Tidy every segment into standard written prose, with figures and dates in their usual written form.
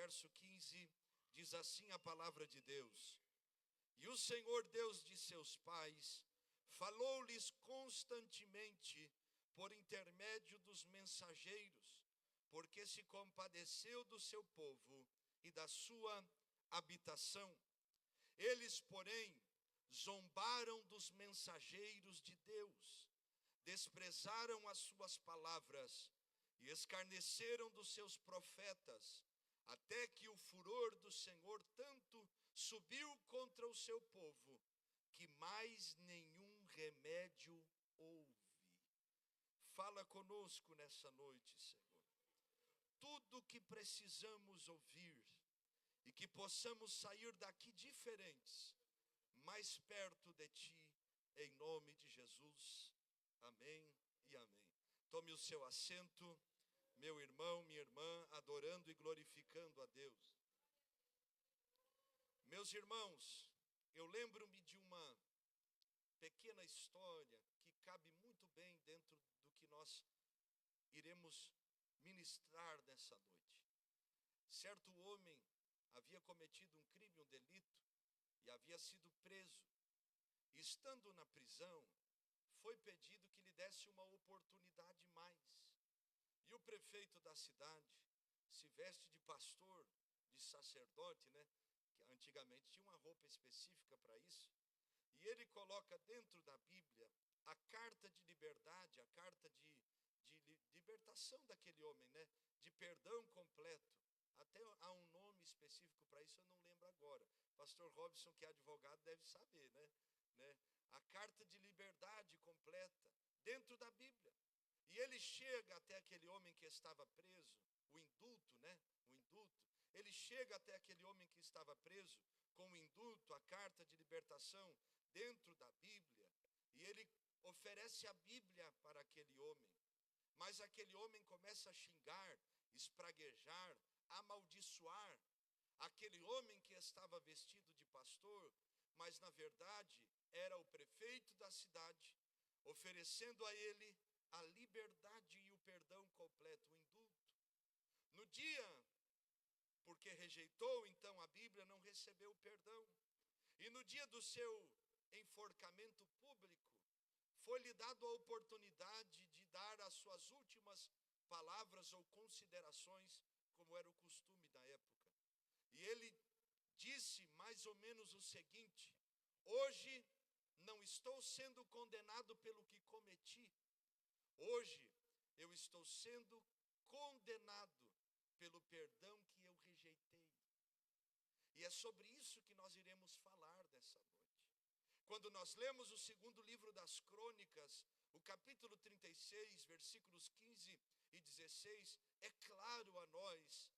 verso 15, diz assim a palavra de Deus: E o Senhor Deus de seus pais falou-lhes constantemente por intermédio dos mensageiros, porque se compadeceu do seu povo e da sua habitação. Eles, porém, zombaram dos mensageiros de Deus, desprezaram as suas palavras e escarneceram dos seus profetas, até que o furor do Senhor tanto subiu contra o seu povo, que mais nenhum remédio houve. Fala conosco nessa noite, Senhor. Tudo que precisamos ouvir e que possamos sair daqui diferentes, mais perto de Ti, em nome de Jesus. Amém e amém. Tome o seu assento, meu irmão, minha irmã, adorando e glorificando a Deus. Meus irmãos, eu lembro-me de uma pequena história que cabe muito bem dentro do que nós iremos ministrar nessa noite. Certo homem havia cometido um crime, um delito, e havia sido preso. E estando na prisão, foi pedido que lhe desse uma oportunidade mais. E o prefeito da cidade se veste de pastor, de sacerdote, né? Que antigamente tinha uma roupa específica para isso. E ele coloca dentro da Bíblia a carta de liberdade, a carta de libertação daquele homem, né? De perdão completo. Até há um nome específico para isso, eu não lembro agora. Pastor Robson, que é advogado, deve saber, né? A carta de liberdade completa, dentro da Bíblia. E ele chega até aquele homem que estava preso, o indulto, né? O indulto. Ele chega até aquele homem que estava preso, com o indulto, a carta de libertação, dentro da Bíblia. E ele oferece a Bíblia para aquele homem. Mas aquele homem começa a xingar, espraguejar, amaldiçoar aquele homem que estava vestido de pastor, mas na verdade era o prefeito da cidade, oferecendo a ele a liberdade e o perdão completo, o indulto. No dia, porque rejeitou então a Bíblia, não recebeu o perdão. E no dia do seu enforcamento público, foi-lhe dado a oportunidade de dar as suas últimas palavras ou considerações, como era o costume da época. E ele disse mais ou menos o seguinte: hoje não estou sendo condenado pelo que cometi. Hoje eu estou sendo condenado pelo perdão que eu rejeitei. E é sobre isso que nós iremos falar dessa noite. Quando nós lemos o segundo livro das Crônicas, o capítulo 36, versículos 15 e 16, é claro a nós,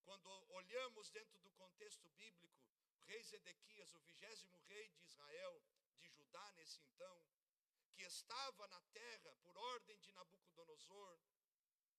quando olhamos dentro do contexto bíblico, o rei Zedequias, o 20º rei de Israel, de Judá nesse então, que estava na terra por ordem de Nabucodonosor,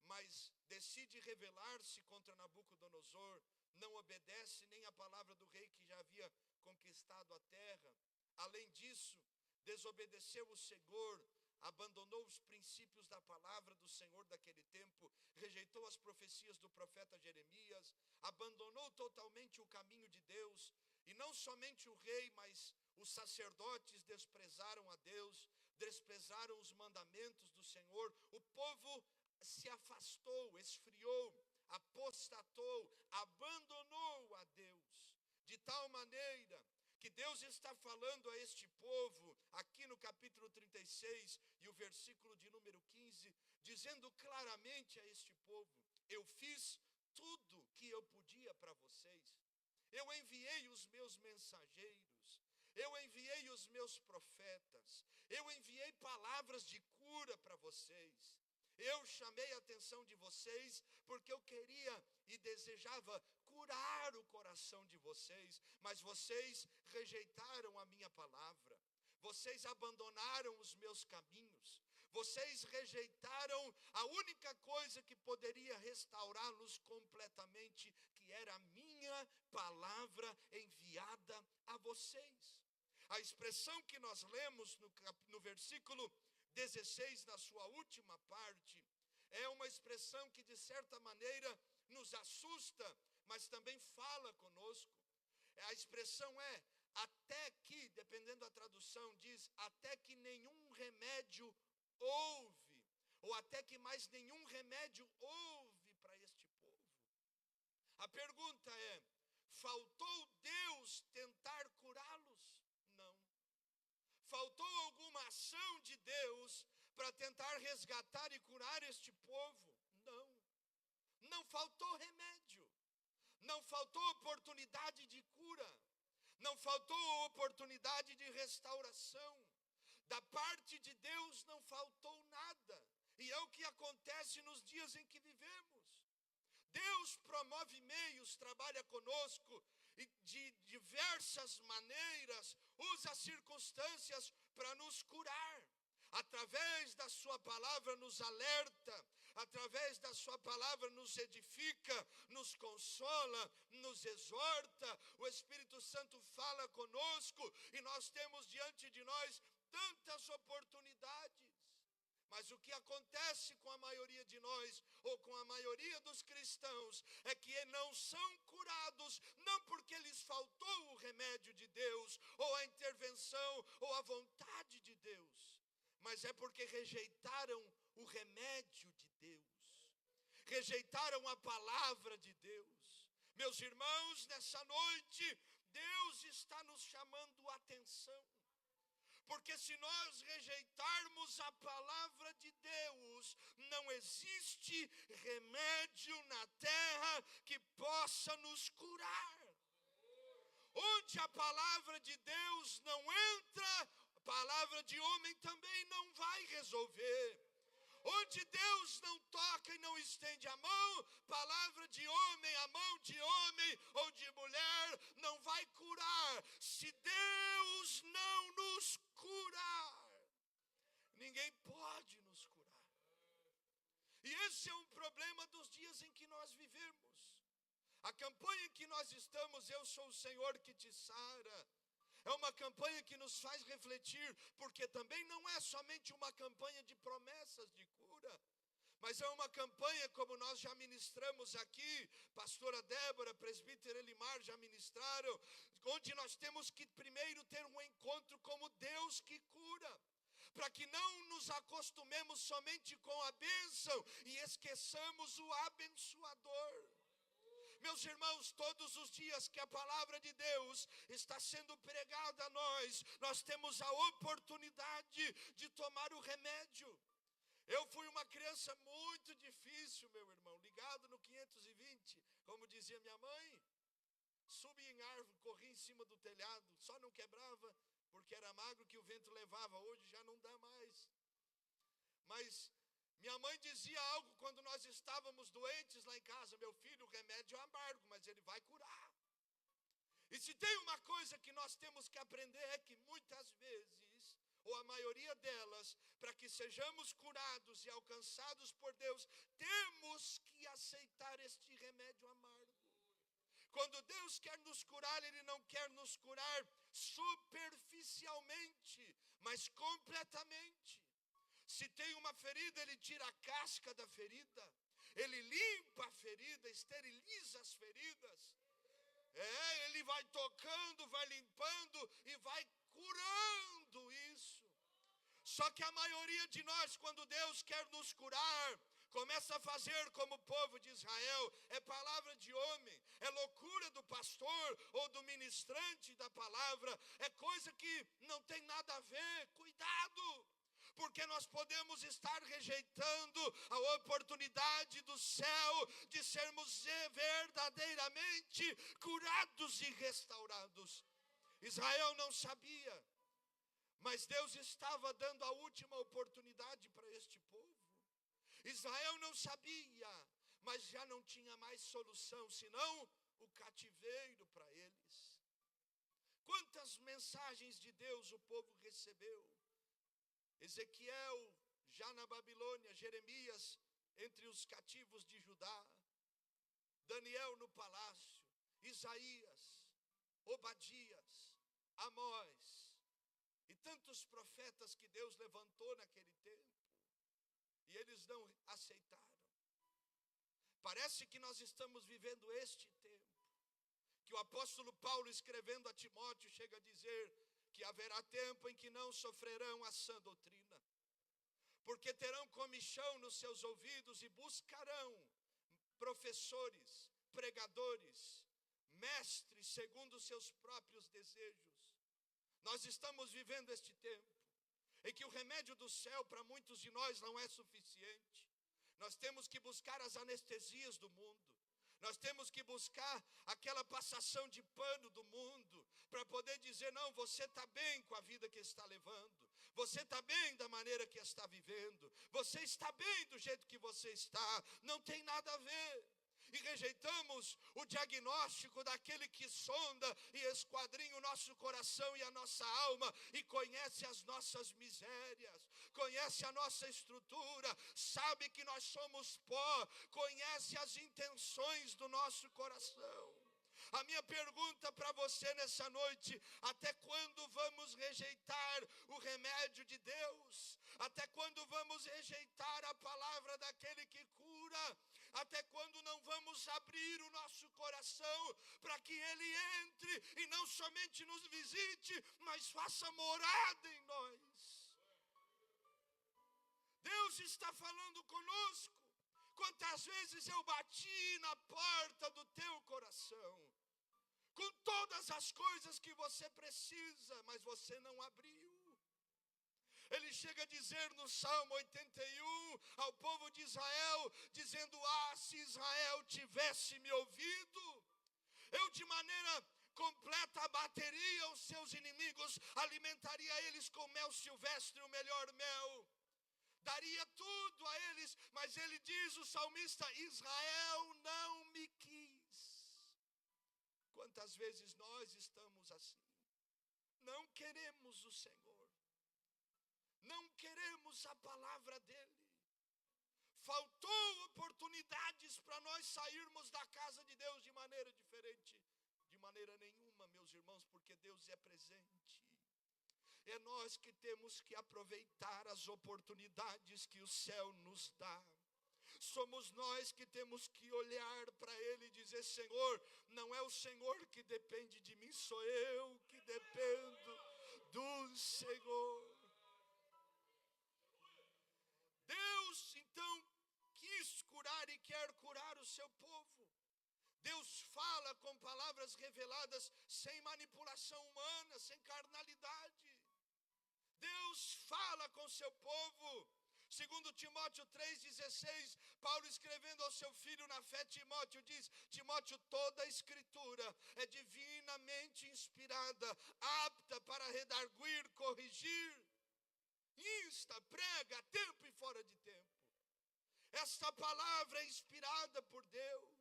mas decide rebelar-se contra Nabucodonosor, não obedece nem a palavra do rei que já havia conquistado a terra. Além disso, desobedeceu o Senhor, abandonou os princípios da palavra do Senhor daquele tempo, rejeitou as profecias do profeta Jeremias, abandonou totalmente o caminho de Deus. E não somente o rei, mas os sacerdotes desprezaram a Deus, desprezaram os mandamentos do Senhor. O povo se afastou, esfriou, apostatou, abandonou a Deus, de tal maneira que Deus está falando a este povo, aqui no capítulo 36 e o versículo de número 15, dizendo claramente a este povo: eu fiz tudo que eu podia para vocês. Eu enviei os meus mensageiros, eu enviei os meus profetas, eu enviei palavras de cura para vocês. Eu chamei a atenção de vocês porque eu queria e desejava curar o coração de vocês, mas vocês rejeitaram a minha palavra. Vocês abandonaram os meus caminhos. Vocês rejeitaram a única coisa que poderia restaurá-los completamente, que era a minha palavra enviada a vocês. A expressão que nós lemos no versículo 16, na sua última parte, é uma expressão que de certa maneira nos assusta, mas também fala conosco. A expressão é, até que, dependendo da tradução, diz, até que nenhum remédio houve, ou até que mais nenhum remédio houve para este povo. A pergunta é, faltou Deus tentar curá-los? Não. Faltou alguma ação de Deus para tentar resgatar e curar este povo? Não. Não faltou remédio. Não faltou oportunidade de cura. Não faltou oportunidade de restauração. Da parte de Deus não faltou nada. E é o que acontece nos dias em que vivemos. Deus promove meios, trabalha conosco e de diversas maneiras, usa circunstâncias para nos curar. Através da sua palavra nos alerta, através da sua palavra nos edifica, nos consola, nos exorta. O Espírito Santo fala conosco e nós temos diante de nós tantas oportunidades. Mas o que acontece com a maioria de nós, ou com a maioria dos cristãos, é que não são curados, não porque lhes faltou o remédio de Deus, ou a intervenção, ou a vontade de Deus, mas é porque rejeitaram o remédio de Deus, rejeitaram a palavra de Deus. Meus irmãos, nessa noite, Deus está nos chamando a atenção. Porque se nós rejeitarmos a palavra de Deus, não existe remédio na terra que possa nos curar. Onde a palavra de Deus não entra, a palavra de homem também não vai resolver. Onde Deus não toca e não estende a mão, palavra de homem, a mão de homem ou de mulher não vai curar. Se Deus não nos curar, ninguém pode nos curar. E esse é um problema dos dias em que nós vivemos. A campanha em que nós estamos, Eu Sou o Senhor que te sara, é uma campanha que nos faz refletir, porque também não é somente uma campanha de promessas de cura, mas é uma campanha, como nós já ministramos aqui, pastora Débora, presbítero Elimar já ministraram, onde nós temos que primeiro ter um encontro como Deus que cura, para que não nos acostumemos somente com a bênção e esqueçamos o abençoador. Meus irmãos, todos os dias que a palavra de Deus está sendo pregada a nós, nós temos a oportunidade de tomar o remédio. Eu fui uma criança muito difícil, meu irmão, ligado no 520, como dizia minha mãe. Subia em árvore, corria em cima do telhado, só não quebrava porque era magro que o vento levava, hoje já não dá mais. Mas minha mãe dizia algo quando nós estávamos doentes lá em casa: meu filho, o remédio é amargo, mas ele vai curar. E se tem uma coisa que nós temos que aprender é que muitas vezes, ou a maioria delas, para que sejamos curados e alcançados por Deus, temos que aceitar este remédio amargo. Quando Deus quer nos curar, Ele não quer nos curar superficialmente, mas completamente. Se tem uma ferida, Ele tira a casca da ferida, Ele limpa a ferida, esteriliza as feridas. Ele vai tocando, vai limpando e vai curando isso. Só que a maioria de nós, quando Deus quer nos curar, começa a fazer como o povo de Israel. É palavra de homem, é loucura do pastor ou do ministrante da palavra, é coisa que não tem nada a ver. Cuidado, porque nós podemos estar rejeitando a oportunidade do céu de sermos verdadeiramente curados e restaurados. Israel não sabia, mas Deus estava dando a última oportunidade para este povo. Israel não sabia, mas já não tinha mais solução, senão o cativeiro para eles. Quantas mensagens de Deus o povo recebeu? Ezequiel, já na Babilônia, Jeremias, entre os cativos de Judá, Daniel no palácio, Isaías, Obadias, Amós, e tantos profetas que Deus levantou naquele tempo, e eles não aceitaram. Parece que nós estamos vivendo este tempo. que o apóstolo Paulo, escrevendo a Timóteo, chega a dizer que haverá tempo em que não sofrerão a sã doutrina, porque terão comichão nos seus ouvidos e buscarão professores, pregadores, mestres segundo os seus próprios desejos. Nós estamos vivendo este tempo em que o remédio do céu para muitos de nós não é suficiente. Nós temos que buscar as anestesias do mundo. Nós temos que buscar aquela passação de pano do mundo para poder dizer, não, você está bem com a vida que está levando. Você está bem da maneira que está vivendo. Você está bem do jeito que você está. Não tem nada a ver. E rejeitamos o diagnóstico daquele que sonda e esquadrinha o nosso coração e a nossa alma e conhece as nossas misérias, conhece a nossa estrutura, sabe que nós somos pó, conhece as intenções do nosso coração. A minha pergunta para você nessa noite: até quando vamos rejeitar o remédio de Deus? Até quando vamos rejeitar a palavra daquele que cura? Até quando não vamos abrir o nosso coração para que Ele entre e não somente nos visite, mas faça morada em nós? Deus está falando conosco. Quantas vezes eu bati na porta do teu coração, com todas as coisas que você precisa, mas você não abriu. Ele chega a dizer no Salmo 81 ao povo de Israel, dizendo, se Israel tivesse me ouvido, eu de maneira completa abateria os seus inimigos, alimentaria eles com mel silvestre, o melhor mel, daria tudo a eles, mas ele diz, o salmista, Israel não me quis. Quantas vezes nós estamos assim? Não queremos o Senhor. Não queremos a palavra dele. Faltou oportunidades para nós sairmos da casa de Deus de maneira diferente. De maneira nenhuma, meus irmãos, porque Deus é presente. É nós que temos que aproveitar as oportunidades que o céu nos dá. Somos nós que temos que olhar para Ele e dizer, Senhor, não é o Senhor que depende de mim, sou eu que dependo do Senhor. Deus, então, quis curar e quer curar o seu povo. Deus fala com palavras reveladas, sem manipulação humana, sem carnalidade. Deus fala com o seu povo. Segundo Timóteo 3,16, Paulo escrevendo ao seu filho na fé, Timóteo diz, Timóteo, toda a escritura é divinamente inspirada, apta para redarguir, corrigir, insta, prega, a tempo e fora de tempo. Esta palavra é inspirada por Deus.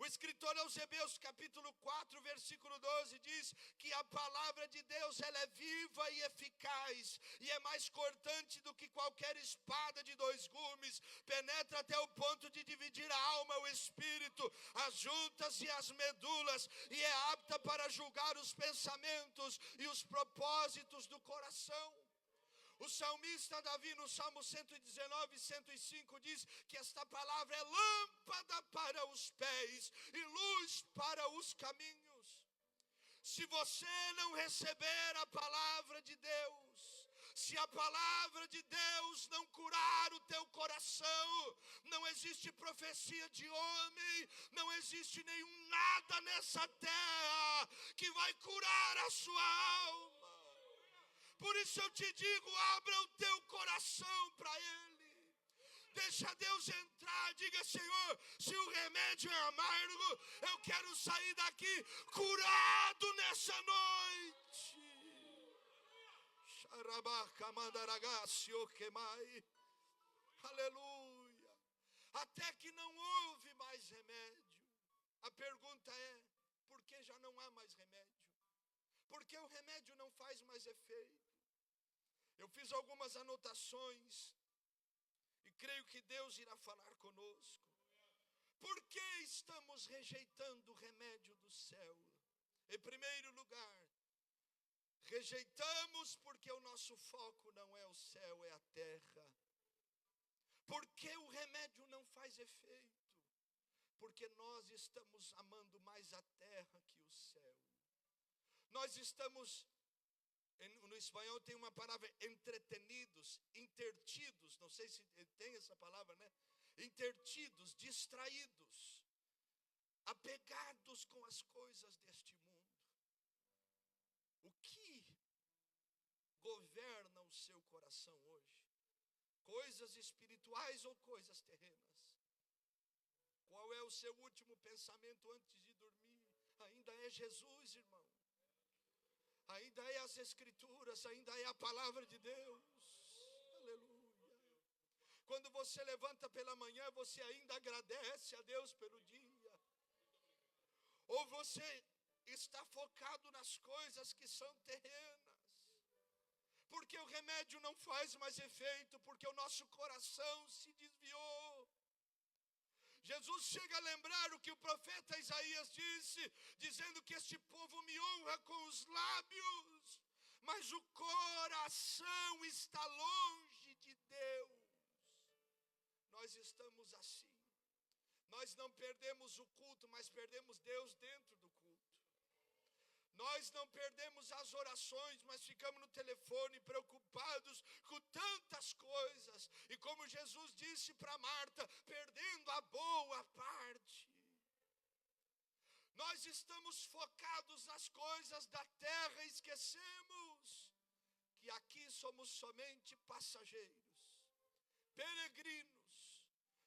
O escritor aos Hebreus, capítulo 4, versículo 12, diz que a palavra de Deus, ela é viva e eficaz, e é mais cortante do que qualquer espada de 2 gumes, penetra até o ponto de dividir a alma, o espírito, as juntas e as medulas, e é apta para julgar os pensamentos e os propósitos do coração. O salmista Davi, no Salmo 119, 105, diz que esta palavra é lâmpada para os pés e luz para os caminhos. Se você não receber a palavra de Deus, se a palavra de Deus não curar o teu coração, não existe profecia de homem, não existe nenhum nada nessa terra que vai curar a sua alma. Por isso eu te digo, abra o teu coração para Ele. Deixa Deus entrar, diga, Senhor, se o remédio é amargo, eu quero sair daqui curado nessa noite. Aleluia. Até que não houve mais remédio. A pergunta é, por que já não há mais remédio? Porque o remédio não faz mais efeito. Eu fiz algumas anotações e creio que Deus irá falar conosco. Por que estamos rejeitando o remédio do céu? Em primeiro lugar, rejeitamos porque o nosso foco não é o céu, é a terra. Porque o remédio não faz efeito. porque nós estamos amando mais a terra que o céu. Nós estamos, no espanhol tem uma palavra, entretenidos, intertidos, não sei se tem essa palavra, né? Intertidos, distraídos, apegados com as coisas deste mundo. O que governa o seu coração hoje? Coisas espirituais ou coisas terrenas? Qual é o seu último pensamento antes de dormir? Ainda é Jesus, irmão. Ainda é as Escrituras, ainda é a palavra de Deus. Aleluia. Quando você levanta pela manhã, você ainda agradece a Deus pelo dia? Ou você está focado nas coisas que são terrenas? Porque o remédio não faz mais efeito, porque o nosso coração se desviou. Jesus chega a lembrar o que o profeta Isaías disse, dizendo que este povo me honra com os lábios, mas o coração está longe de Deus. Nós estamos assim. Nós não perdemos o culto, mas perdemos Deus dentro do culto. Nós não perdemos as orações, mas ficamos no telefone preocupados com tantas coisas. E como Jesus disse para Marta, perdendo a boa parte. Nós estamos focados nas coisas da terra e esquecemos que aqui somos somente passageiros, peregrinos,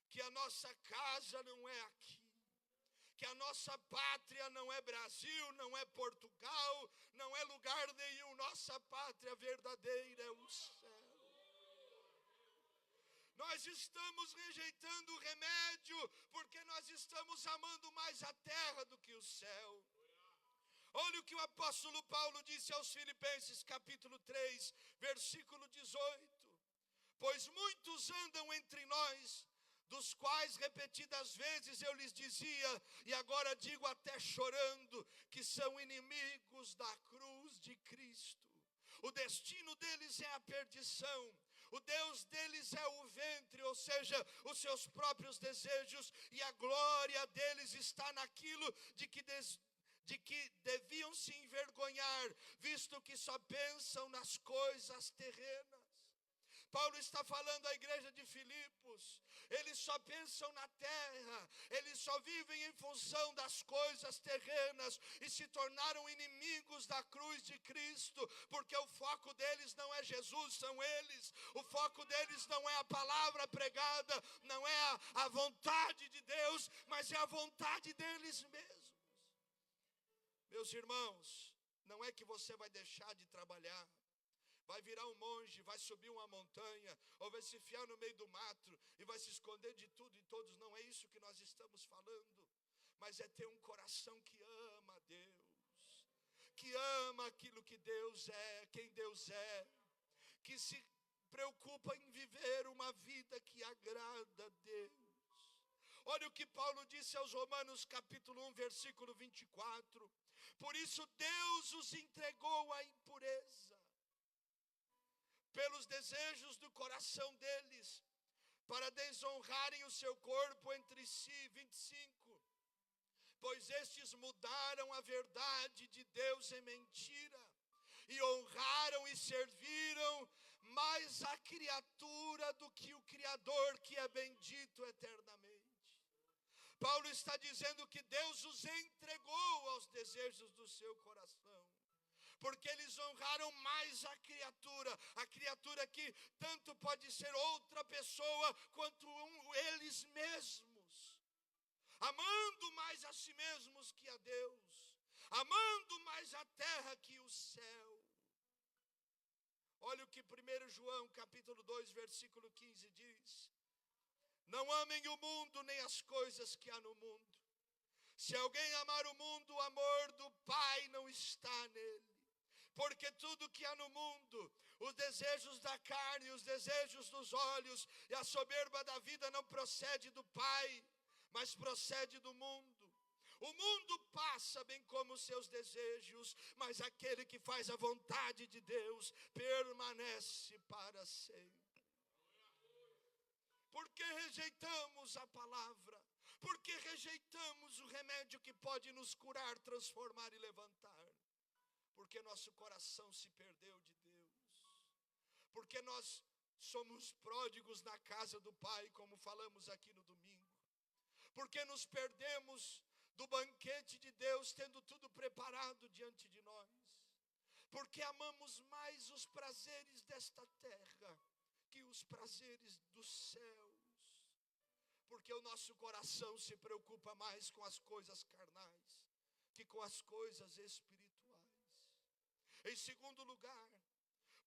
que a nossa casa não é aqui. Que a nossa pátria não é Brasil, não é Portugal, não é lugar nenhum. Nossa pátria verdadeira é o céu. Nós estamos rejeitando o remédio, porque nós estamos amando mais a terra do que o céu. Olha o que o apóstolo Paulo disse aos Filipenses, capítulo 3, versículo 18. Pois muitos andam entre nós, dos quais repetidas vezes eu lhes dizia, e agora digo até chorando, que são inimigos da cruz de Cristo. O destino deles é a perdição, o Deus deles é o ventre, ou seja, os seus próprios desejos, e a glória deles está naquilo de que deviam se envergonhar, visto que só pensam nas coisas terrenas. Paulo está falando à igreja de Filipos, eles só pensam na terra, eles só vivem em função das coisas terrenas e se tornaram inimigos da cruz de Cristo, porque o foco deles não é Jesus, são eles, o foco deles não é a palavra pregada, não é a vontade de Deus, mas é a vontade deles mesmos. Meus irmãos, não é que você vai deixar de trabalhar, vai virar um monge, vai subir uma montanha, ou vai se enfiar no meio do mato e vai se esconder de tudo e todos. Não é isso que nós estamos falando, mas é ter um coração que ama a Deus, que ama aquilo que Deus é, quem Deus é, que se preocupa em viver uma vida que agrada a Deus. Olha o que Paulo disse aos Romanos capítulo 1, versículo 24. Por isso Deus os entregou à impureza, pelos desejos do coração deles, para desonrarem o seu corpo entre si. 25. Pois estes mudaram a verdade de Deus em mentira, e honraram e serviram mais a criatura do que o Criador, que é bendito eternamente. Paulo está dizendo que Deus os entregou aos desejos do seu coração, porque eles honraram mais a criatura que tanto pode ser outra pessoa, quanto eles mesmos, amando mais a si mesmos que a Deus, amando mais a terra que o céu. Olha o que 1 João capítulo 2, versículo 15 diz: não amem o mundo, nem as coisas que há no mundo. Se alguém amar o mundo, o amor do Pai não está nele. Porque tudo que há no mundo, os desejos da carne, os desejos dos olhos e a soberba da vida não procede do Pai, mas procede do mundo. O mundo passa, bem como os seus desejos, mas aquele que faz a vontade de Deus permanece para sempre. Porque rejeitamos a palavra, Porque rejeitamos o remédio que pode nos curar, transformar e levantar? Porque nosso coração se perdeu de Deus. Porque nós somos pródigos na casa do Pai, como falamos aqui no domingo. Porque nos perdemos do banquete de Deus, tendo tudo preparado diante de nós. Porque amamos mais os prazeres desta terra que os prazeres dos céus. Porque o nosso coração se preocupa mais com as coisas carnais que com as coisas espirituais. Em segundo lugar,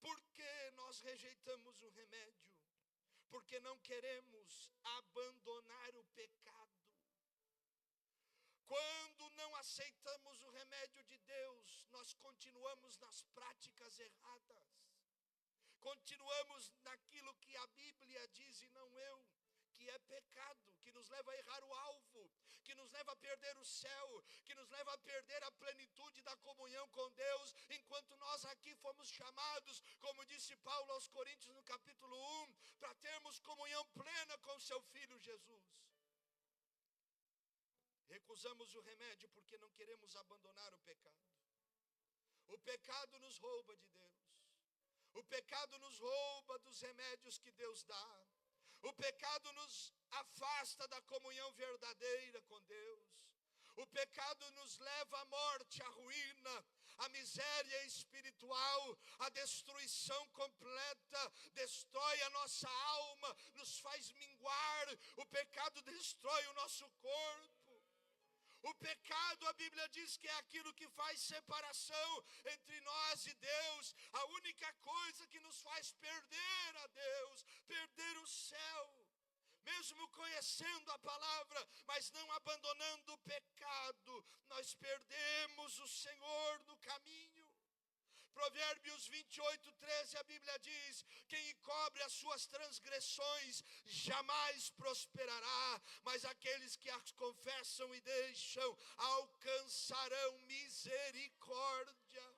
porque nós rejeitamos o remédio? Porque não queremos abandonar o pecado. Quando não aceitamos o remédio de Deus, nós continuamos nas práticas erradas. Continuamos naquilo que a Bíblia diz e não eu, que é pecado, que nos leva a errar o alvo, que nos leva a perder o céu, que nos leva a perder a plenitude da comunhão com Deus, enquanto nós aqui fomos chamados, como disse Paulo aos Coríntios no capítulo 1, para termos comunhão plena com seu Filho Jesus. Recusamos o remédio porque não queremos abandonar o pecado. O pecado nos rouba de Deus. O pecado nos rouba dos remédios que Deus dá. O pecado nos afasta da comunhão verdadeira com Deus. O pecado nos leva à morte, à ruína, à miséria espiritual, à destruição completa, destrói a nossa alma, nos faz minguar. O pecado destrói o nosso corpo. O pecado, a Bíblia diz que é aquilo que faz separação entre nós e Deus. A única coisa que nos faz perder a Deus, perder o céu. Mesmo conhecendo a palavra, mas não abandonando o pecado, nós perdemos o Senhor no caminho. Provérbios 28:13, a Bíblia diz: quem encobre as suas transgressões jamais prosperará, mas aqueles que as confessam e deixam alcançarão misericórdia.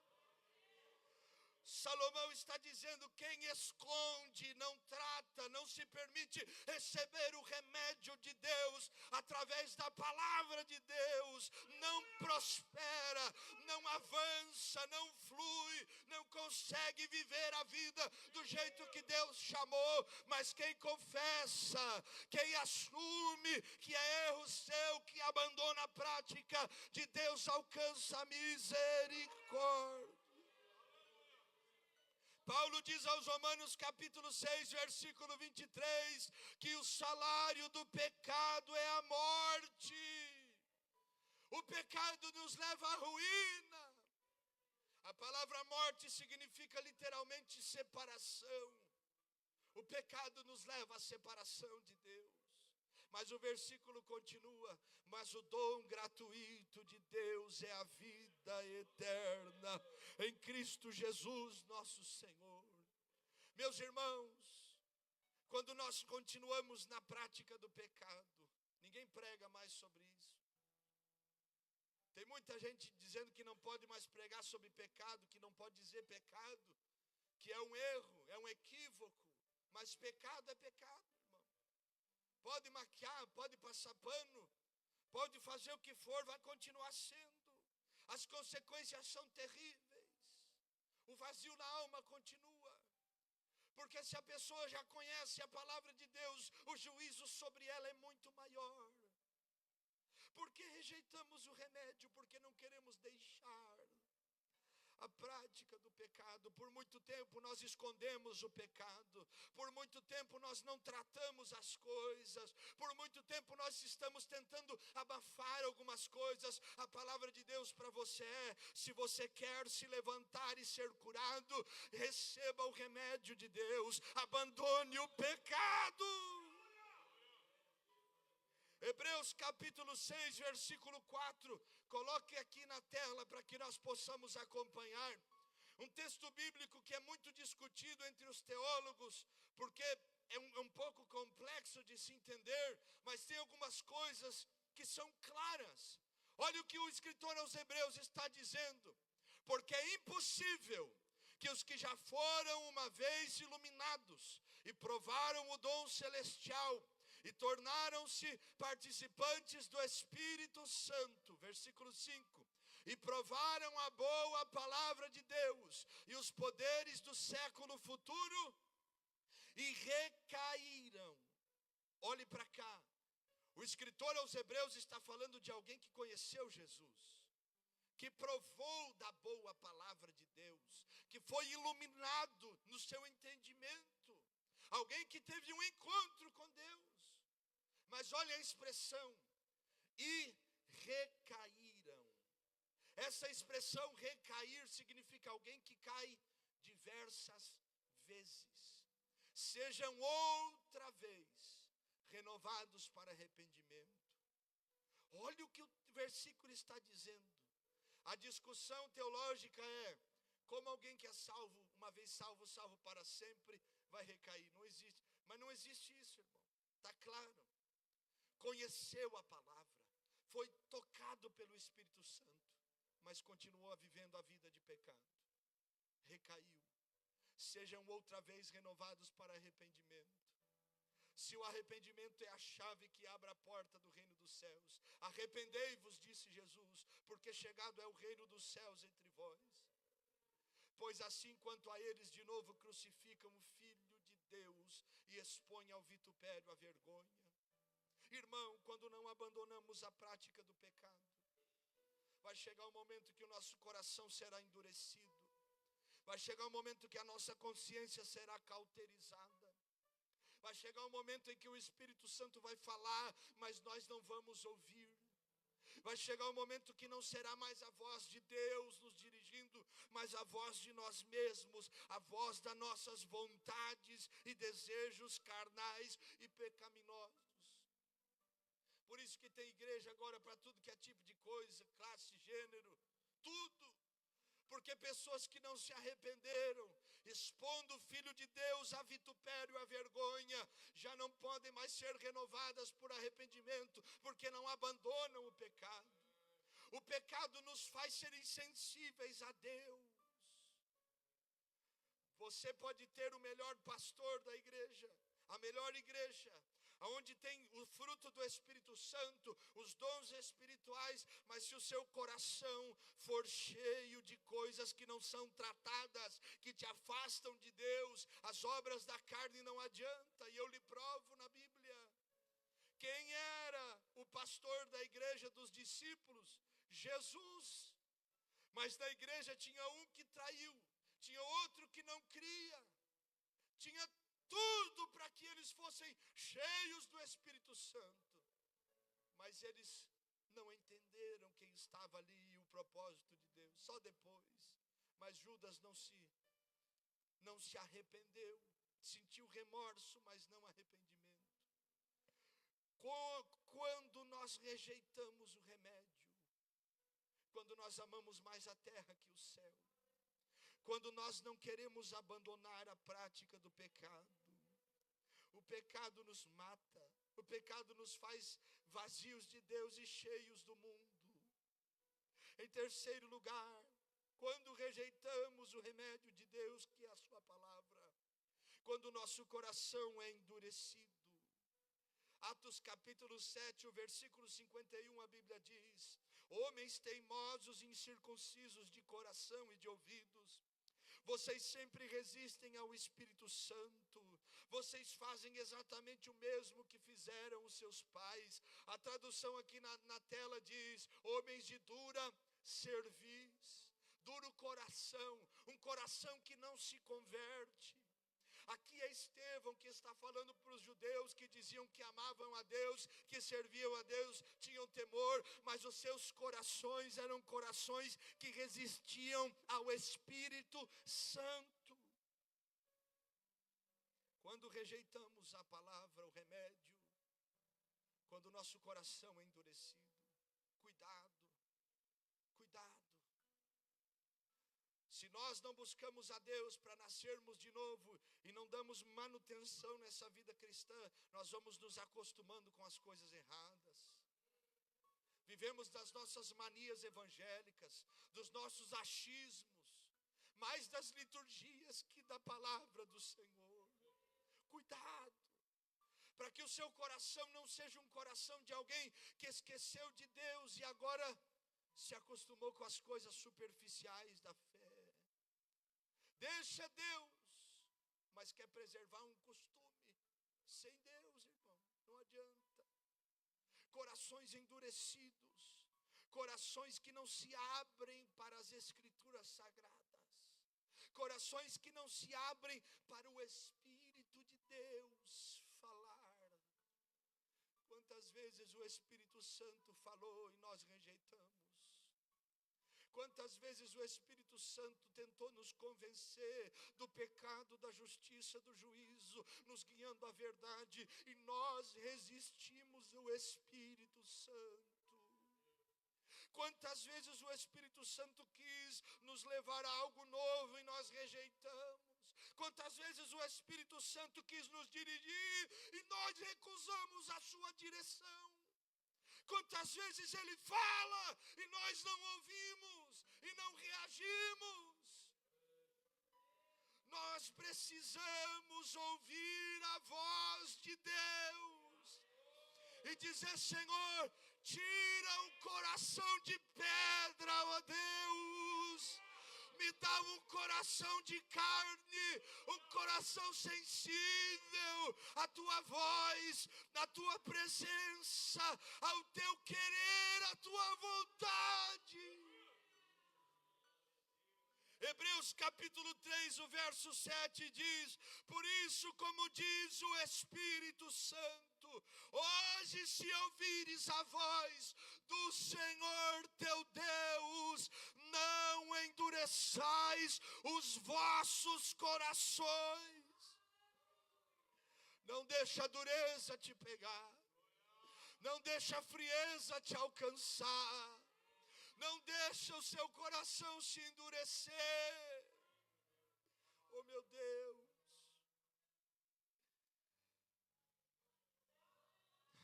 Salomão está dizendo: quem esconde, não trata, não se permite receber o remédio de Deus através da palavra de Deus, não prospera, não avança, não flui, não consegue viver a vida do jeito que Deus chamou. Mas quem confessa, quem assume que é erro seu, que abandona a prática de Deus, alcança a misericórdia. Paulo diz aos Romanos capítulo 6, versículo 23, que o salário do pecado é a morte. O pecado nos leva à ruína. A palavra morte significa literalmente separação. O pecado nos leva à separação de Deus. Mas o versículo continua: mas o dom gratuito de Deus é a vida eterna em Cristo Jesus nosso Senhor. Meus irmãos, quando nós continuamos na prática do pecado, ninguém prega mais sobre isso. Tem muita gente dizendo que não pode mais pregar sobre pecado, que não pode dizer pecado, que é um erro, é um equívoco. Mas pecado é pecado. Pode maquiar, pode passar pano, pode fazer o que for, vai continuar sendo. As consequências são terríveis. O vazio na alma continua. Porque se a pessoa já conhece a palavra de Deus, o juízo sobre ela é muito maior. Porque rejeitamos o remédio? Porque não queremos deixar a prática do pecado. Por muito tempo nós escondemos o pecado, por muito tempo nós não tratamos as coisas, por muito tempo nós estamos tentando abafar algumas coisas. A palavra de Deus para você é: se você quer se levantar e ser curado, receba o remédio de Deus, abandone o pecado. Hebreus capítulo 6, versículo 4, coloque aqui na tela para que nós possamos acompanhar. Um texto bíblico que é muito discutido entre os teólogos, porque é um pouco complexo de se entender, mas tem algumas coisas que são claras. Olha o que o escritor aos Hebreus está dizendo: porque é impossível que os que já foram uma vez iluminados e provaram o dom celestial e tornaram-se participantes do Espírito Santo. Versículo 5. E provaram a boa palavra de Deus e os poderes do século futuro e recaíram. Olhe para cá. O escritor aos Hebreus está falando de alguém que conheceu Jesus, que provou da boa palavra de Deus, que foi iluminado no seu entendimento, alguém que teve um encontro com Deus. Mas olha a expressão, e recaíram. Essa expressão recair significa alguém que cai diversas vezes. Sejam outra vez renovados para arrependimento. Olha o que o versículo está dizendo. A discussão teológica é como alguém que é salvo, uma vez salvo, salvo para sempre, vai recair. Não existe. Mas não existe isso, irmão. Está claro. Conheceu a palavra, foi tocado pelo Espírito Santo, mas continuou vivendo a vida de pecado. Recaiu. Sejam outra vez renovados para arrependimento. Se o arrependimento é a chave que abre a porta do reino dos céus, arrependei-vos, disse Jesus, porque chegado é o reino dos céus entre vós. Pois assim quanto a eles de novo crucificam o Filho de Deus e expõem ao vitupério a vergonha. Irmão, quando não abandonamos a prática do pecado, vai chegar um momento que o nosso coração será endurecido. Vai chegar um momento que a nossa consciência será cauterizada. Vai chegar um momento em que o Espírito Santo vai falar, mas nós não vamos ouvir. Vai chegar um momento que não será mais a voz de Deus nos dirigindo, mas a voz de nós mesmos, a voz das nossas vontades e desejos carnais e pecaminosos. Por isso que tem igreja agora para tudo que é tipo de coisa, classe, gênero, tudo. Porque pessoas que não se arrependeram, expondo o Filho de Deus a vitupério e a vergonha, já não podem mais ser renovadas por arrependimento, porque não abandonam o pecado. O pecado nos faz ser insensíveis a Deus. Você pode ter o melhor pastor da igreja, a melhor igreja, onde tem o fruto do Espírito Santo, os dons espirituais, mas se o seu coração for cheio de coisas que não são tratadas, que te afastam de Deus, as obras da carne não adianta, e eu lhe provo na Bíblia. Quem era o pastor da igreja dos discípulos? Jesus. Mas na igreja tinha um que traiu, tinha outro que não cria, tinha tudo para que eles fossem cheios do Espírito Santo. Mas eles não entenderam quem estava ali e o propósito de Deus. Só depois. Mas Judas não se arrependeu. Sentiu remorso, mas não arrependimento. Quando nós rejeitamos o remédio, quando nós amamos mais a terra que o céu, quando nós não queremos abandonar a prática do pecado, o pecado nos mata, o pecado nos faz vazios de Deus e cheios do mundo. Em terceiro lugar, quando rejeitamos o remédio de Deus, que é a sua palavra, quando o nosso coração é endurecido. Atos capítulo 7, o versículo 51, a Bíblia diz: homens teimosos e incircuncisos de coração e de ouvidos, vocês sempre resistem ao Espírito Santo. Vocês fazem exatamente o mesmo que fizeram os seus pais. A tradução aqui na tela diz: homens de dura cerviz, duro coração, um coração que não se converte. Aqui é Estevão que está falando para os judeus que diziam que amavam a Deus, que serviam a Deus, tinham temor, mas os seus corações eram corações que resistiam ao Espírito Santo. Quando rejeitamos a palavra, o remédio, quando o nosso coração é endurecido, cuidado. Se nós não buscamos a Deus para nascermos de novo e não damos manutenção nessa vida cristã, nós vamos nos acostumando com as coisas erradas. Vivemos das nossas manias evangélicas, dos nossos achismos, mais das liturgias que da palavra do Senhor. Cuidado, para que o seu coração não seja um coração de alguém que esqueceu de Deus e agora se acostumou com as coisas superficiais da fé. Deixa Deus, mas quer preservar um costume. Sem Deus, irmão, não adianta. Corações endurecidos, corações que não se abrem para as Escrituras Sagradas, corações que não se abrem para o Espírito de Deus falar. Quantas vezes o Espírito Santo falou e nós rejeitamos? Quantas vezes o Espírito Santo tentou nos convencer do pecado, da justiça, do juízo, nos guiando à verdade, e nós resistimos ao Espírito Santo. Quantas vezes o Espírito Santo quis nos levar a algo novo e nós rejeitamos. Quantas vezes o Espírito Santo quis nos dirigir e nós recusamos a sua direção. Quantas vezes Ele fala e nós não ouvimos e não reagimos. Nós precisamos ouvir a voz de Deus e dizer: Senhor, tira um coração de pedra, ó Deus. Me dá um coração de carne, um coração sensível à tua voz, à tua presença, ao teu querer, à tua vontade. Hebreus capítulo 3, o verso 7 diz: por isso, como diz o Espírito Santo, hoje se ouvires a voz do Senhor teu Deus, não endureçais os vossos corações. Não deixa a dureza te pegar, não deixa a frieza te alcançar, não deixa o seu coração se endurecer. Oh meu Deus,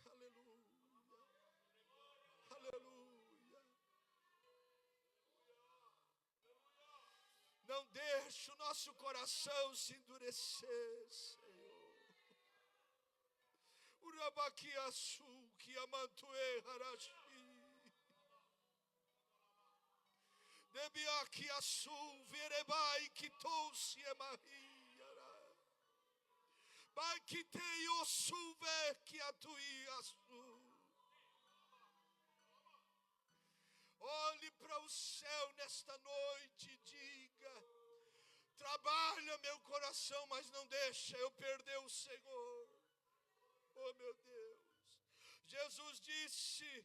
aleluia, aleluia. Não deixa o nosso coração se endurecer, Senhor. Urabaquiaçu, que amantuê harashi. Debiaquiaçu, verebai, que touce emahiara. Baquitei o suve, que atuiaçu. Olhe para o céu nesta noite e diga: trabalha meu coração, mas não deixa eu perder o Senhor. Oh meu Deus. Jesus disse,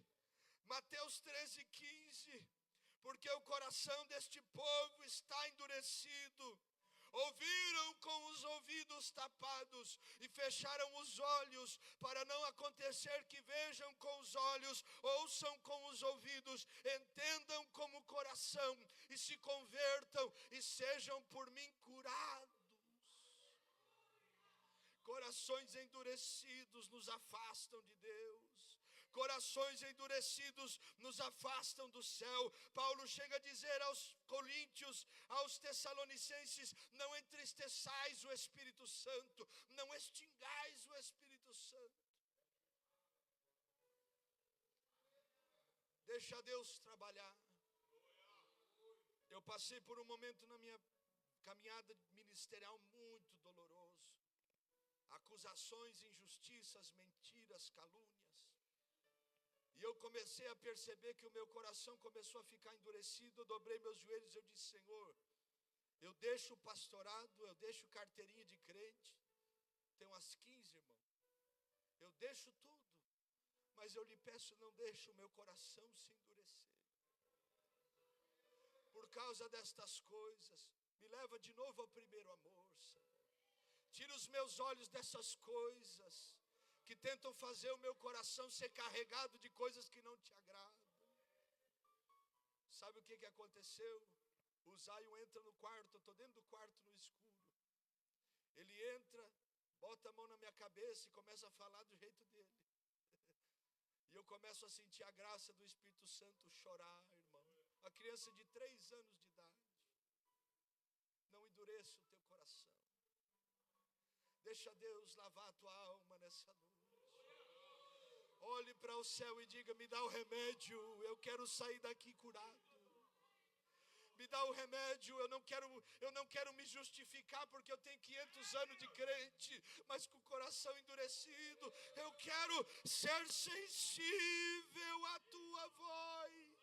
Mateus 13:15, porque o coração deste povo está endurecido. Ouviram com os ouvidos tapados e fecharam os olhos, para não acontecer que vejam com os olhos, ouçam com os ouvidos, entendam com o coração e se convertam e sejam por mim curados. Corações endurecidos nos afastam de Deus. Corações endurecidos nos afastam do céu. Paulo chega a dizer aos coríntios, aos tessalonicenses: não entristeçais o Espírito Santo, não extingais o Espírito Santo. Deixa Deus trabalhar. Eu passei por um momento na minha caminhada ministerial muito doloroso. Acusações, injustiças, mentiras, calúnias. E eu comecei a perceber que o meu coração começou a ficar endurecido. Eu dobrei meus joelhos e eu disse: Senhor, eu deixo o pastorado, eu deixo carteirinha de crente, tem umas 15, irmão. Eu deixo tudo, mas eu lhe peço, não deixe o meu coração se endurecer. Por causa destas coisas, me leva de novo ao primeiro amor, Senhor. Tira os meus olhos dessas coisas que tentam fazer o meu coração ser carregado de coisas que não te agradam. Sabe o que aconteceu? O Zaio entra no quarto, eu estou dentro do quarto no escuro. Ele entra, bota a mão na minha cabeça e começa a falar do jeito dele. E eu começo a sentir a graça do Espírito Santo chorar, irmão. Uma criança de 3 anos de idade. Não endureça o teu coração. Deixa Deus lavar a tua alma nessa noite. olhe para o céu e diga: me dá o remédio, eu quero sair daqui curado. Me dá o remédio, eu não quero me justificar porque eu tenho 500 anos de crente, mas com o coração endurecido. Eu quero ser sensível à tua voz.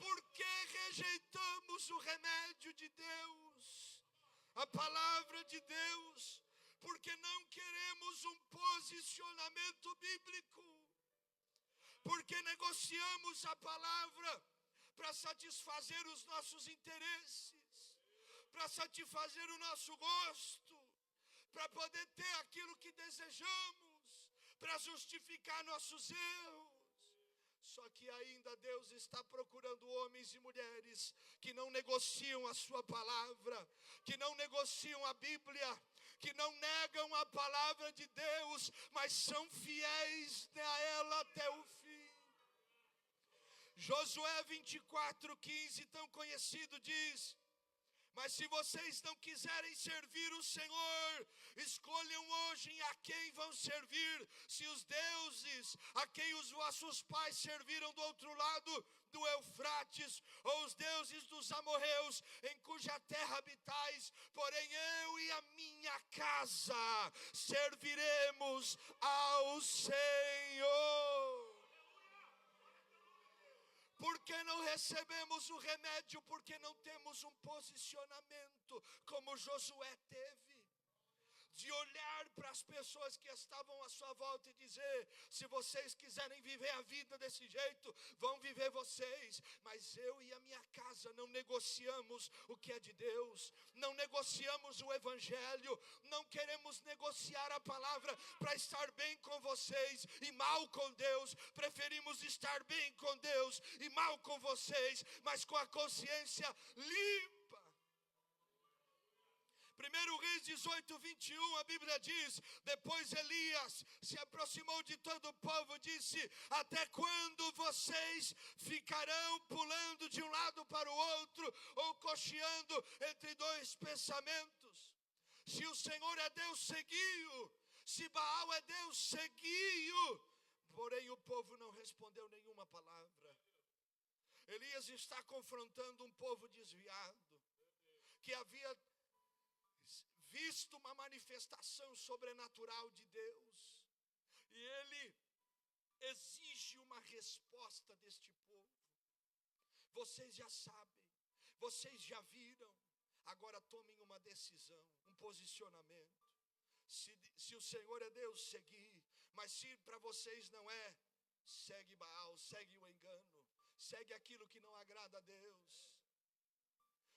Por que rejeitamos o remédio de Deus, a palavra de Deus? Porque não queremos um posicionamento bíblico. Porque negociamos a palavra para satisfazer os nossos interesses, para satisfazer o nosso gosto, para poder ter aquilo que desejamos, para justificar nossos erros. Só que ainda Deus está procurando homens e mulheres que não negociam a sua palavra, que não negociam a Bíblia, que não negam a palavra de Deus, mas são fiéis a ela até o fim. Josué 24:15, tão conhecido, diz: mas se vocês não quiserem servir o Senhor, escolham hoje a quem vão servir. Se os deuses a quem os vossos pais serviram do outro lado do Eufrates, ou os deuses dos amorreus, em cuja terra habitais, porém eu e a minha casa serviremos ao Senhor. Porque não recebemos o remédio? Porque não temos um posicionamento como Josué teve, de olhar para as pessoas que estavam à sua volta e dizer: se vocês quiserem viver a vida desse jeito, vão viver vocês, mas eu e a minha casa não negociamos o que é de Deus, não negociamos o evangelho, não queremos negociar a palavra para estar bem com vocês e mal com Deus. Preferimos estar bem com Deus e mal com vocês, mas com a consciência limpa. 1 Reis 18:21, a Bíblia diz: depois Elias se aproximou de todo o povo e disse: até quando vocês ficarão pulando de um lado para o outro, ou cocheando entre dois pensamentos? Se o Senhor é Deus, segui-o; se Baal é Deus, segui-o. Porém o povo não respondeu nenhuma palavra. Elias está confrontando um povo desviado, que havia visto uma manifestação sobrenatural de Deus, e ele exige uma resposta deste povo. Vocês já sabem, vocês já viram, agora tomem uma decisão, um posicionamento. Se o Senhor é Deus, segui; mas se para vocês não é, segue Baal, segue o engano, segue aquilo que não agrada a Deus.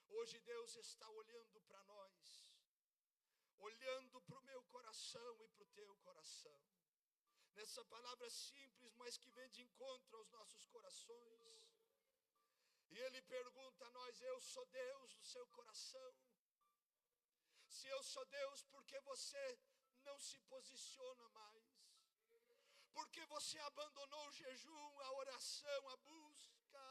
Hoje Deus está olhando para nós, olhando para o meu coração e para o teu coração, nessa palavra simples, mas que vem de encontro aos nossos corações. E Ele pergunta a nós: eu sou Deus do seu coração? Se eu sou Deus, por que você não se posiciona mais? Por que você abandonou o jejum, a oração, a busca?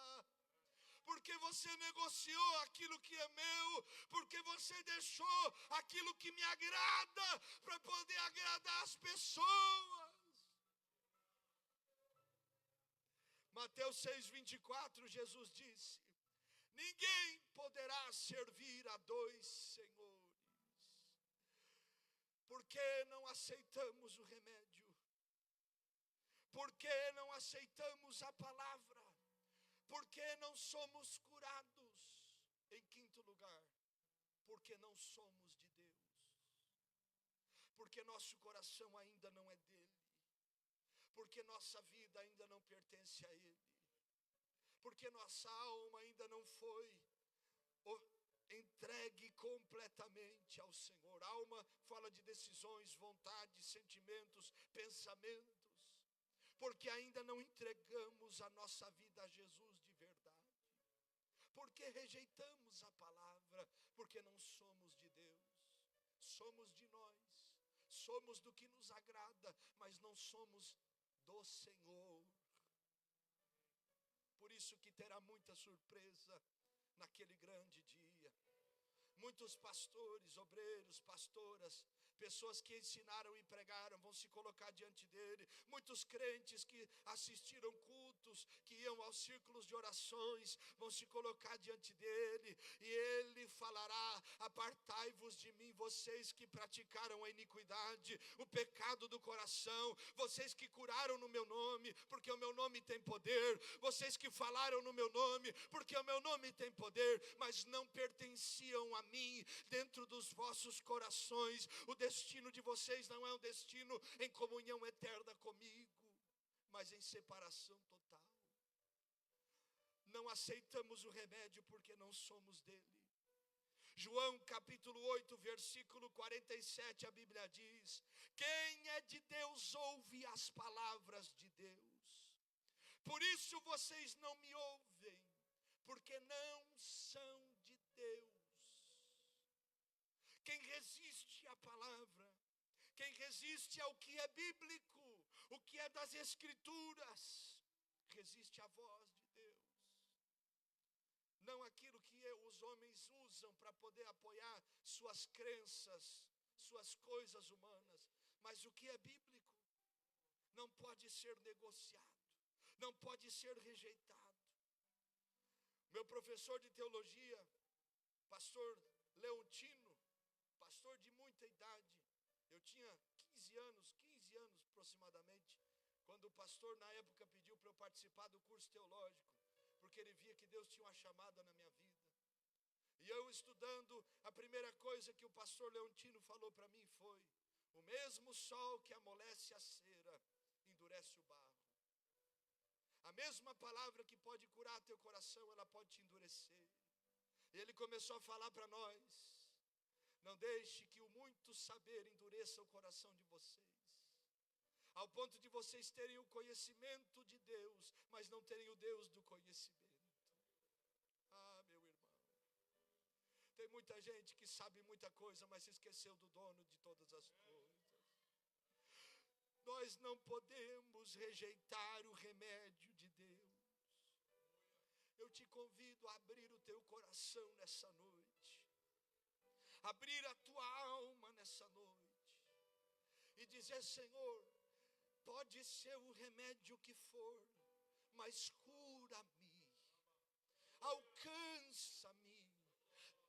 Porque você negociou aquilo que é meu, porque você deixou aquilo que me agrada para poder agradar as pessoas. Mateus 6:24, Jesus disse: ninguém poderá servir a dois senhores. Por que não aceitamos o remédio? Por que não aceitamos a palavra? Por que não somos curados? Em quinto lugar, porque não somos de Deus. Porque nosso coração ainda não é dele. Porque nossa vida ainda não pertence a ele. Porque nossa alma ainda não foi entregue completamente ao Senhor. Alma fala de decisões, vontades, sentimentos, pensamentos. Porque ainda não entregamos a nossa vida a Jesus de verdade. Porque rejeitamos a palavra, porque não somos de Deus. Somos de nós, somos do que nos agrada, mas não somos do Senhor. Por isso que terá muita surpresa naquele grande dia. Muitos pastores, obreiros, pastoras pessoas que ensinaram e pregaram vão se colocar diante dele, muitos crentes que assistiram cultos, que iam aos círculos de orações, vão se colocar diante dele, e ele falará: apartai-vos de mim, vocês que praticaram a iniquidade, o pecado do coração, vocês que curaram no meu nome, porque o meu nome tem poder, vocês que falaram no meu nome, porque o meu nome tem poder, mas não pertenciam a mim. Dentro dos vossos corações, o destino de vocês não é um destino em comunhão eterna comigo, mas em separação total. Não aceitamos o remédio porque não somos dele. João capítulo 8, versículo 47, a Bíblia diz: quem é de Deus ouve as palavras de Deus. Por isso vocês não me ouvem, porque não são de Deus. Quem resiste à palavra, quem resiste ao que é bíblico, o que é das Escrituras, resiste à voz de Deus. Não aquilo que os homens usam para poder apoiar suas crenças, suas coisas humanas, mas o que é bíblico não pode ser negociado, não pode ser rejeitado. Meu professor de teologia, pastor Leontino, pastor de muita idade, eu tinha 15 anos aproximadamente, quando o pastor na época pediu para eu participar do curso teológico, porque ele via que Deus tinha uma chamada na minha vida. E eu estudando, a primeira coisa que o pastor Leontino falou para mim foi: o mesmo sol que amolece a cera, endurece o barro. A mesma palavra que pode curar teu coração, ela pode te endurecer. E ele começou a falar para nós: não deixe que o muito saber endureça o coração de vocês, ao ponto de vocês terem o conhecimento de Deus, mas não terem o Deus do conhecimento. Ah, meu irmão, tem muita gente que sabe muita coisa, mas se esqueceu do dono de todas as coisas. Nós não podemos rejeitar o remédio de Deus. Eu te convido a abrir o teu coração nessa noite, abrir a tua alma nessa noite, e dizer: Senhor, pode ser o remédio que for, mas cura-me, alcança-me,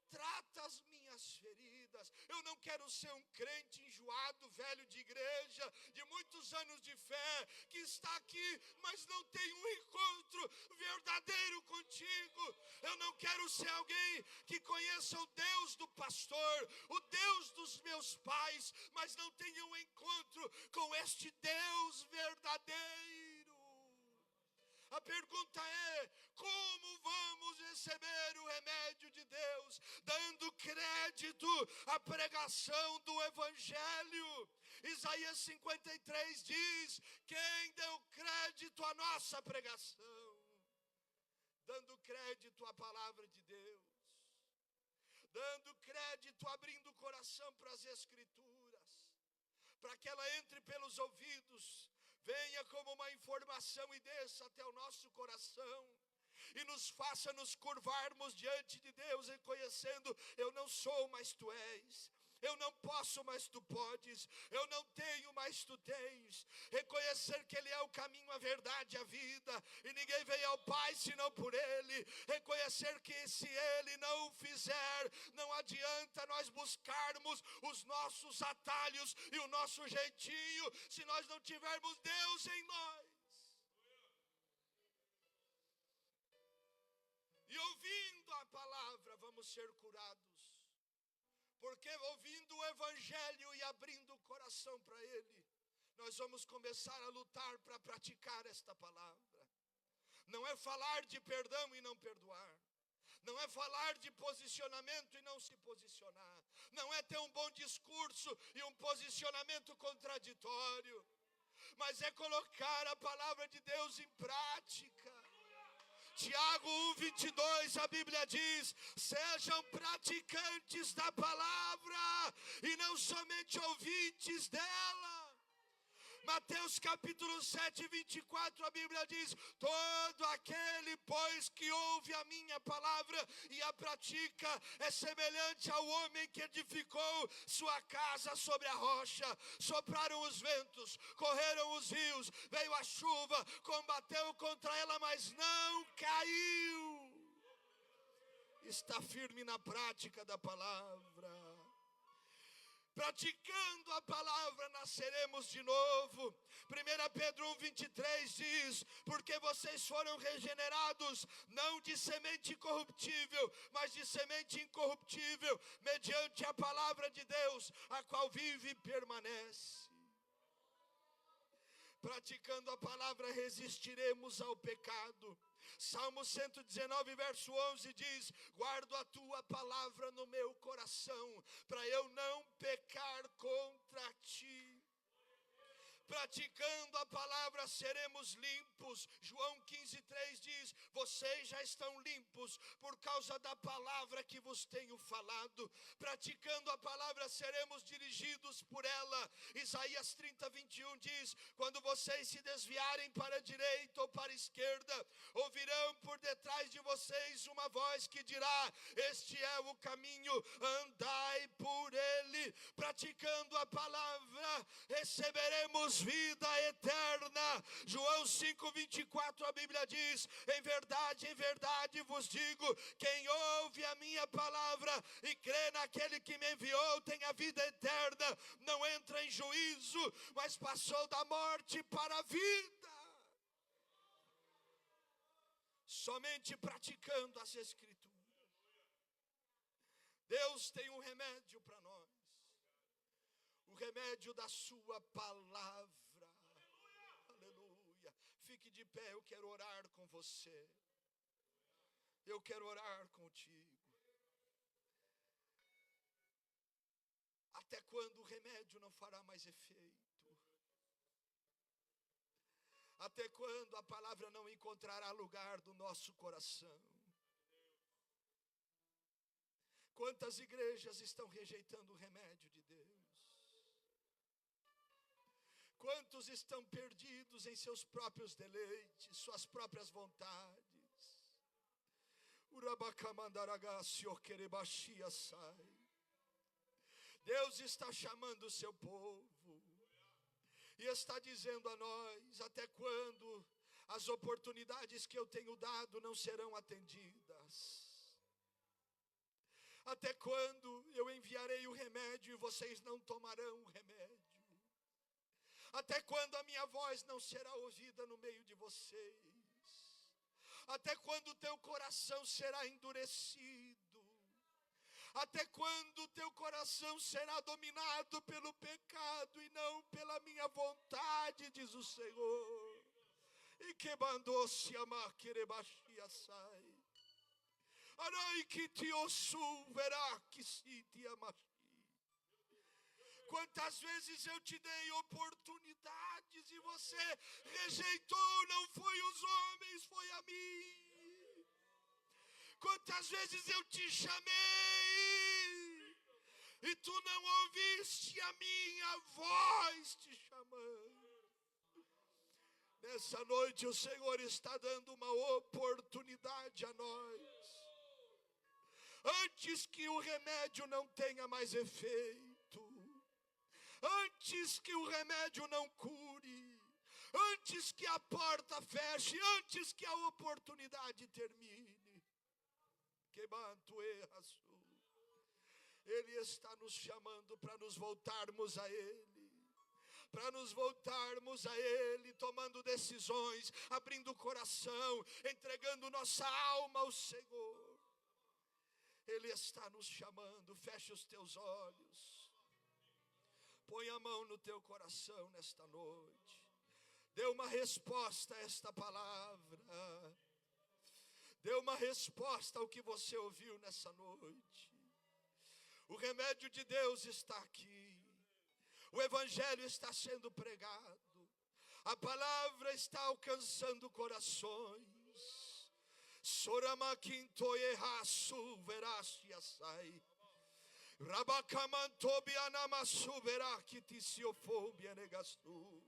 trata as minhas feridas. Eu não quero ser um crente enjoado, velho de igreja, de muitos anos de fé, que está aqui, mas não tem um encontro verdadeiro contigo. Eu não quero ser alguém que conheça o Deus do pastor, o Deus dos meus pais, mas não tenha um encontro com este Deus verdadeiro. A pergunta é: como vamos receber o remédio de Deus? Dando crédito à pregação do Evangelho. Isaías 53 diz: quem deu crédito à nossa pregação? Dando crédito à palavra de Deus, dando crédito, abrindo o coração para as Escrituras, para que ela entre pelos ouvidos, venha como uma informação e desça até o nosso coração, e nos faça nos curvarmos diante de Deus, reconhecendo: eu não sou, mas Tu és. Eu não posso, mas Tu podes. Eu não tenho, mas Tu tens. Reconhecer que Ele é o caminho, a verdade e a vida, e ninguém vem ao Pai senão por Ele. Reconhecer que se Ele não o fizer, não adianta nós buscarmos os nossos atalhos e o nosso jeitinho, se nós não tivermos Deus em nós. E ouvindo a palavra vamos ser curados. Porque ouvindo o Evangelho e abrindo o coração para Ele, nós vamos começar a lutar para praticar esta palavra. Não é falar de perdão e não perdoar. Não é falar de posicionamento e não se posicionar. Não é ter um bom discurso e um posicionamento contraditório. Mas é colocar a palavra de Deus em prática. Tiago 1:22, a Bíblia diz: sejam praticantes da palavra e não somente ouvintes dela. Mateus capítulo 7, 24, a Bíblia diz: todo aquele, pois, que ouve a minha palavra e a pratica, é semelhante ao homem que edificou sua casa sobre a rocha. Sopraram os ventos, correram os rios, veio a chuva, combateu contra ela, mas não caiu. Está firme na prática da palavra. Praticando a palavra, nasceremos de novo. 1 Pedro 1,23 diz: porque vocês foram regenerados, não de semente corruptível, mas de semente incorruptível, mediante a palavra de Deus, a qual vive e permanece. Praticando a palavra, resistiremos ao pecado. Salmo 119, verso 11 diz: guardo a tua palavra no meu coração, para eu não pecar contra ti. Praticando a palavra, seremos limpos. João 15:3 diz: vocês já estão limpos por causa da palavra que vos tenho falado. Praticando a palavra, seremos dirigidos por ela. Isaías 30:21 diz: quando vocês se desviarem para a direita ou para a esquerda, ouvirão por detrás de vocês uma voz que dirá: este é o caminho, andai por ele. Praticando a palavra, receberemos vida eterna. João 5:24, a Bíblia diz: em verdade vos digo, quem ouve a minha palavra e crê naquele que me enviou tem a vida eterna, não entra em juízo, mas passou da morte para a vida. Somente praticando as Escrituras. Deus tem um remédio para nós. O remédio da sua palavra. Aleluia. Fique de pé, eu quero orar com você. Eu quero orar contigo. Até quando o remédio não fará mais efeito? Até quando a palavra não encontrará lugar do nosso coração? Quantas igrejas estão rejeitando o remédio de Deus? Quantos estão perdidos em seus próprios deleites, suas próprias vontades? Deus está chamando o seu povo e está dizendo a nós: até quando as oportunidades que eu tenho dado não serão atendidas? Até quando eu enviarei o remédio e vocês não tomarão o remédio? Até quando a minha voz não será ouvida no meio de vocês? Até quando o teu coração será endurecido? Até quando o teu coração será dominado pelo pecado e não pela minha vontade, diz o Senhor. E que mandou-se amar querebachia sai. Arai que te osu verá que se te amaste. Quantas vezes eu te dei oportunidades e você rejeitou, não foi os homens, foi a mim. Quantas vezes eu te chamei e tu não ouviste a minha voz te chamando. Nessa noite o Senhor está dando uma oportunidade a nós. Antes que o remédio não tenha mais efeito, antes que o remédio não cure, antes que a porta feche, antes que a oportunidade termine, que manto erras. Ele está nos chamando para nos voltarmos a Ele, para nos voltarmos a Ele, tomando decisões, abrindo o coração, entregando nossa alma ao Senhor. Ele está nos chamando. Feche os teus olhos, põe a mão no teu coração nesta noite, dê uma resposta a esta palavra, dê uma resposta ao que você ouviu nessa noite. O remédio de Deus está aqui. O evangelho está sendo pregado. A palavra está alcançando corações. Soramaquinto erraço verás sai. Rabacamantobi anamasu verá que te se ofobia negastu.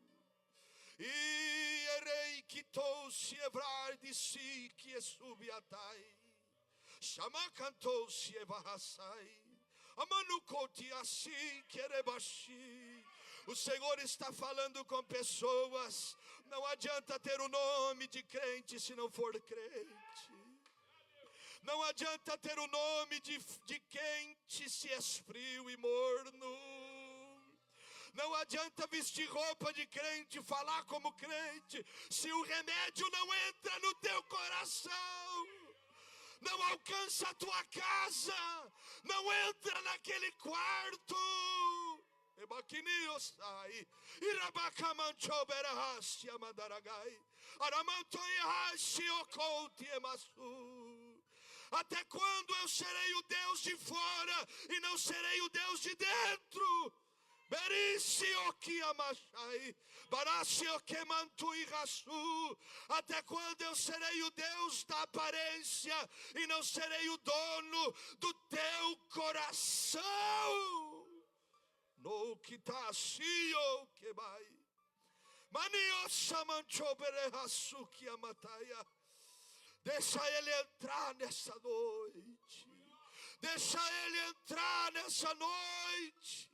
E erei que tou se evrar de si que subiatai. Chama cantou se evarraçai. Amanucoti assim querebaxi. O Senhor está falando com pessoas. Não adianta ter o nome de crente se não for crente. Não adianta ter o nome de quente se és frio e morno. Não adianta vestir roupa de crente, falar como crente, se o remédio não entra no teu coração, não alcança a tua casa, não entra naquele quarto. Até quando eu serei o Deus de fora e não serei o Deus de dentro? Até quando eu serei o Deus da aparência e não serei o dono do teu coração? No que tá assim ou que vai? Deixa ele entrar nessa noite. Deixa ele entrar nessa noite.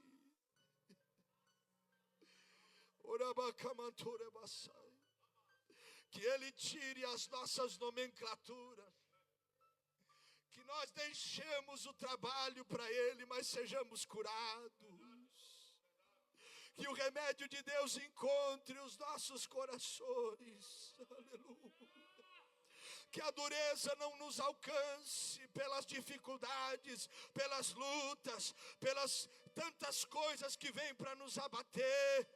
Que ele tire as nossas nomenclaturas. Que nós deixemos o trabalho para ele, mas sejamos curados. Que o remédio de Deus encontre os nossos corações. Aleluia. Que a dureza não nos alcance pelas dificuldades, pelas lutas, pelas tantas coisas que vêm para nos abater.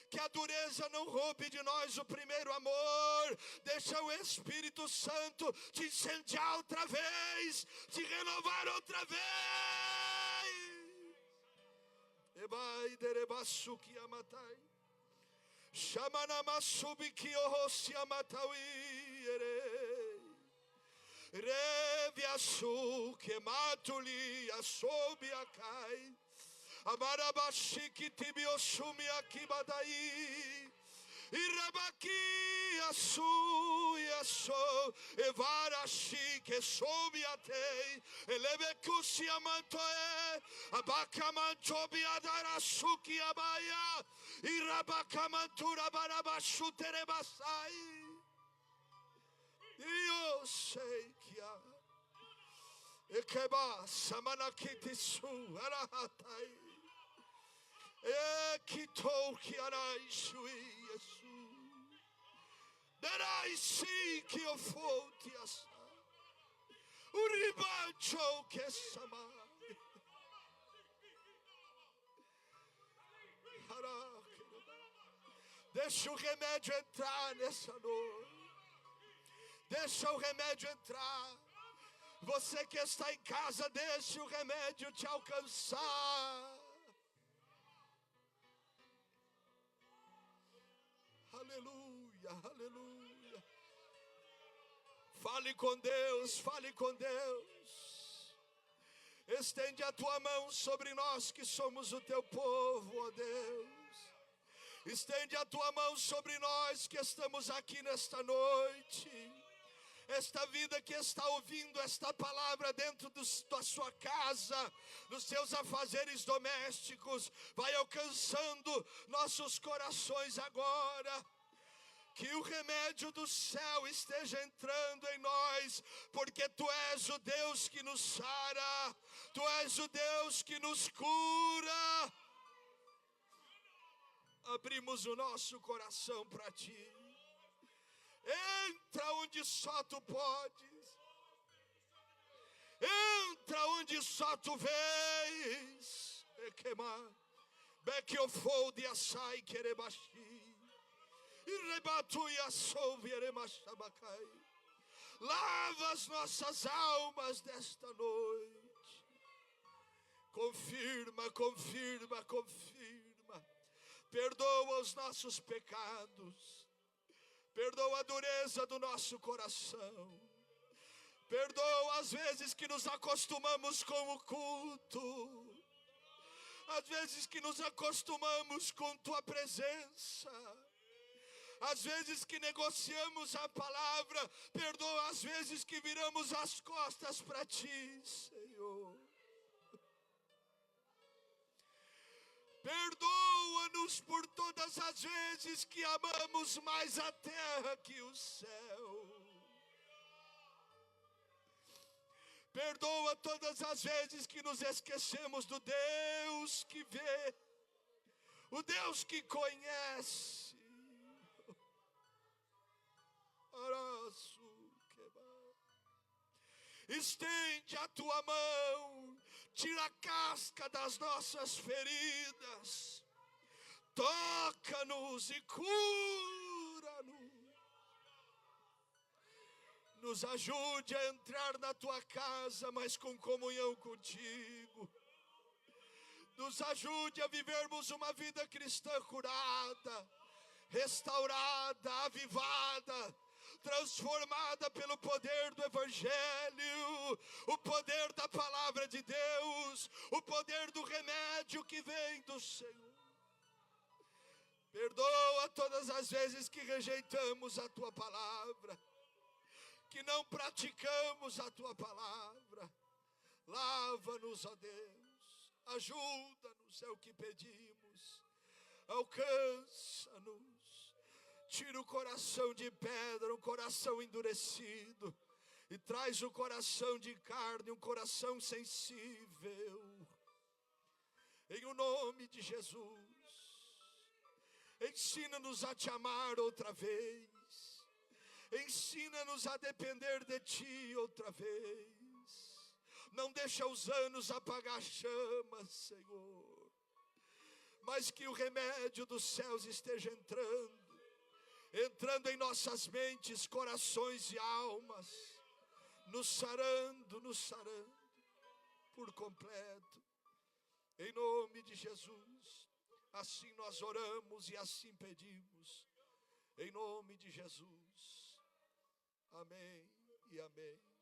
Que a dureza não roube de nós o primeiro amor. Deixa o Espírito Santo te incendiar outra vez, te renovar outra vez. Ebai derebasuki amatai. Shamanamasubi ohosi amatawi ere. Reviasu que matuli asobi akai. Amarabashi que tibiosumi akibadai. Irabaki asu yaso evarashi que sobi atei. Elebekusi amantoe. Abakamantobi adarasuki abaya. Irabakamantura barabashu terebasai. Eu sei que há. Ekeba samanakiti su arahatai. Ekitou que arai shui yesu. Derai si que eu fote asa. Uribacho que sama. Deixa o remédio entrar nessa noite. Deixa o remédio entrar. Você que está em casa, deixe o remédio te alcançar. Aleluia, aleluia. Fale com Deus, fale com Deus. Estende a tua mão sobre nós que somos o teu povo, ó Deus. Estende a tua mão sobre nós que estamos aqui nesta noite. Esta vida que está ouvindo esta palavra dentro da sua casa, nos seus afazeres domésticos, vai alcançando nossos corações agora. Que o remédio do céu esteja entrando em nós, porque Tu és o Deus que nos sara, Tu és o Deus que nos cura. Abrimos o nosso coração para Ti. Entra onde só Tu podes. Entra onde só Tu vês. Bequiofou de assai querebaxi. E rebatu e assouve eremachabacai. Lava as nossas almas desta noite. Confirma, confirma, confirma. Perdoa os nossos pecados. Perdoa a dureza do nosso coração. Perdoa as vezes que nos acostumamos com o culto. Às vezes que nos acostumamos com Tua presença. Às vezes que negociamos a palavra, perdoa as vezes que viramos as costas para Ti, Senhor. Perdoa-nos por todas as vezes que amamos mais a terra que o céu. Perdoa todas as vezes que nos esquecemos do Deus que vê, o Deus que conhece. Estende a Tua mão, tira a casca das nossas feridas, toca-nos e cura-nos. Nos ajude a entrar na Tua casa, mas com comunhão contigo. Nos ajude a vivermos uma vida cristã curada, restaurada, avivada, transformada pelo poder do Evangelho, o poder da palavra de Deus, o poder do remédio que vem do Senhor. Perdoa todas as vezes que rejeitamos a Tua palavra, que não praticamos a Tua palavra. Lava-nos, ó Deus, ajuda-nos, é o que pedimos. Alcança-nos. Tira o coração de pedra, um coração endurecido, e traz o coração de carne, um coração sensível. Em o nome de Jesus, ensina-nos a Te amar outra vez. Ensina-nos a depender de Ti outra vez. Não deixa os anos apagar chamas, Senhor, mas que o remédio dos céus esteja entrando em nossas mentes, corações e almas, nos sarando por completo. Em nome de Jesus, assim nós oramos e assim pedimos, em nome de Jesus. Amém e amém.